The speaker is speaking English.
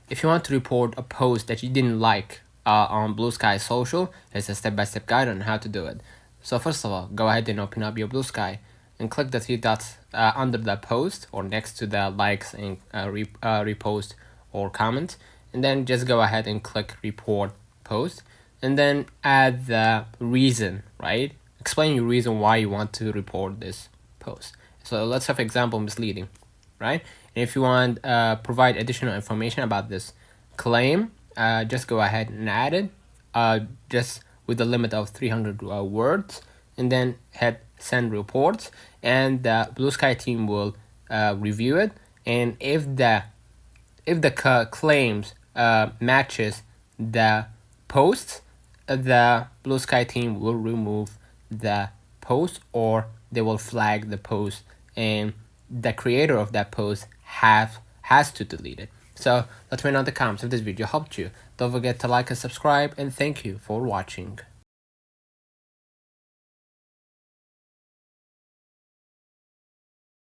if you want to report a post that you didn't like on Bluesky Social, there's a step-by-step guide on how to do it. So first of all, go ahead and open up your Bluesky and click the three dots under the post or next to the likes and repost or comment, and then just go ahead and click report post, and then add the reason, right? Explain your reason why you want to report this post. So let's have example misleading, right? And if you want provide additional information about this claim, just go ahead and add it, just with the limit of 300 words, and then hit send reports, and the Bluesky team will review it. And if the claims matches the posts, the Bluesky team will remove the post, or they will flag the post, and the creator of that post has to delete it. So let me know in the comments if this video helped you. Don't forget to like and subscribe, and thank you for watching.